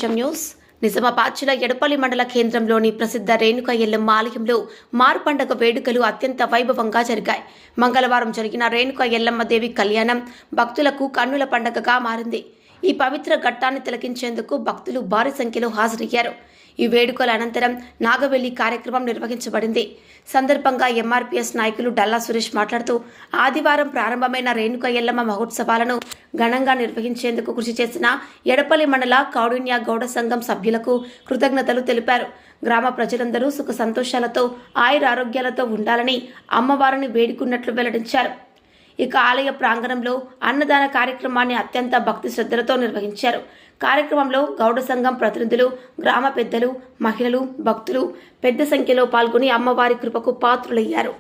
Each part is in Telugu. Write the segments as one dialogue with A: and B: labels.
A: సుభిక్షం న్యూస్. నిజామాబాద్ జిల్లా ఎడపల్లి మండల కేంద్రంలోని ప్రసిద్ధ రేణుకా ఎల్లమ్మ ఆలయంలో మారు పండుగ వేడుకలు అత్యంత వైభవంగా జరిగాయి. మంగళవారం జరిగిన రేణుకా ఎల్లమ్మ దేవి కళ్యాణం భక్తులకు కన్నుల పండుగగా మారింది. ఈ పవిత్ర ఘట్టాన్ని తిలకించేందుకు భక్తులు భారీ సంఖ్యలో హాజరయ్యారు. ఈ వేడుకల అనంతరం నాగవెల్లి కార్యక్రమం నిర్వహించబడింది. సందర్భంగా ఎంఆర్పీఎస్ నాయకులు డల్లా సురేష్ మాట్లాడుతూ ఆదివారం ప్రారంభమైన రేణుకా ఎల్లమ్మ మహోత్సవాలను ఘనంగా నిర్వహించేందుకు కృషి చేసిన ఎడపల్లి మండల కౌడిన్య గౌడ సంఘం సభ్యులకు కృతజ్ఞతలు తెలిపారు. గ్రామ ప్రజలందరూ సుఖ సంతోషాలతో ఆయురారోగ్యాలతో ఉండాలని అమ్మవారిని వేడుకున్నట్లు వెల్లడించారు. ఇక ఆలయ ప్రాంగణంలో అన్నదాన కార్యక్రమాన్ని అత్యంత భక్తి శ్రద్ధలతో నిర్వహించారు. కార్యక్రమంలో గౌడ సంఘం ప్రతినిధులు, గ్రామ పెద్దలు, మహిళలు, భక్తులు పెద్ద సంఖ్యలో పాల్గొని అమ్మవారి కృపకు పాత్రులయ్యారు.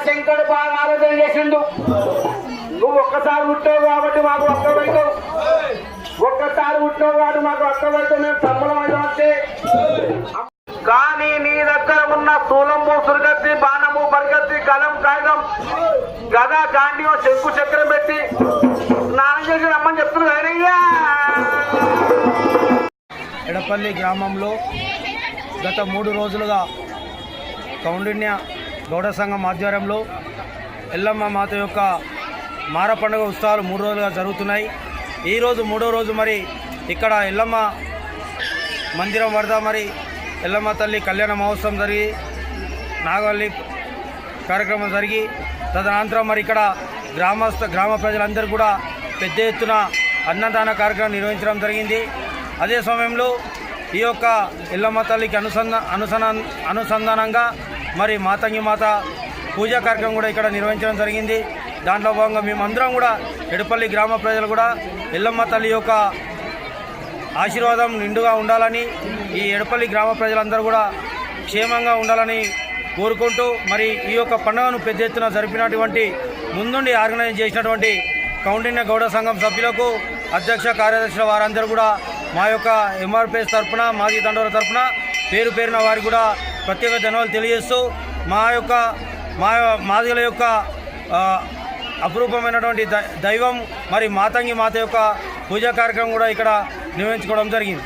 B: శంకర్ బాగా ఆలోచన చేసిండు. నువ్వు ఒక్కసారి పుట్టావు కాబట్టి మాకు ఒక్కవైతావు, ఒక్కసారి పుట్టావు కాబట్టి మాకు ఒక్కవైతే మేము తమ్ములం అయితే. కానీ నీ దగ్గర ఉన్న స్థూలంబు, సురగత్తి, బాణము, బరగత్తి, కలం, కాగితం, గద, గాంధీ, శంకు చక్రం పెట్టి స్నానం చేసి రమ్మని చెప్తున్నారయ్యా.
C: ఎడపల్లి గ్రామంలో గత 3 రోజులుగా కౌండిన్య గౌడ సంఘం ఆధ్వర్యంలో ఎల్లమ్మ మాత యొక్క మార పండుగ ఉత్సవాలు 3 రోజులుగా జరుగుతున్నాయి. ఈరోజు 3వ రోజు మరి ఇక్కడ ఎల్లమ్మ మందిరం వద్ద మరి ఎల్లమ్మ తల్లి కళ్యాణ మహోత్సవం జరిగి నాగవల్లి కార్యక్రమం జరిగి తదనంతరం మరి ఇక్కడ గ్రామ ప్రజలందరూ కూడా పెద్ద ఎత్తున అన్నదాన కార్యక్రమం నిర్వహించడం జరిగింది. అదే సమయంలో ఈ యొక్క ఎల్లమ్మ తల్లికి అనుసంధానంగా మరి మాతంగి మాత పూజా కార్యక్రమం కూడా ఇక్కడ నిర్వహించడం జరిగింది. దాంట్లో భాగంగా మేమందరం కూడా ఎడపల్లి గ్రామ ప్రజలు కూడా ఎల్లమ్మ తల్లి యొక్క ఆశీర్వాదం నిండుగా ఉండాలని, ఈ ఎడపల్లి గ్రామ ప్రజలందరూ కూడా క్షేమంగా ఉండాలని కోరుకుంటూ మరి ఈ యొక్క పండుగను పెద్ద ఎత్తున జరిపినటువంటి ముందుండి ఆర్గనైజ్ చేసినటువంటి కౌండిన్య గౌడ సంఘం సభ్యులకు, అధ్యక్ష కార్యదర్శుల వారందరూ కూడా మా యొక్క ఎంఆర్పీఎస్ తరఫున, మాజీ తండోర తరఫున పేరు పేరున వారికి కూడా ప్రత్యేక ధన్యవాదాలు తెలియజేస్తూ మాదిగల యొక్క అపురూపమైనటువంటి దైవం మరి మాతంగి మాత యొక్క పూజా కార్యక్రమం కూడా ఇక్కడ నిర్వహించుకోవడం జరిగింది.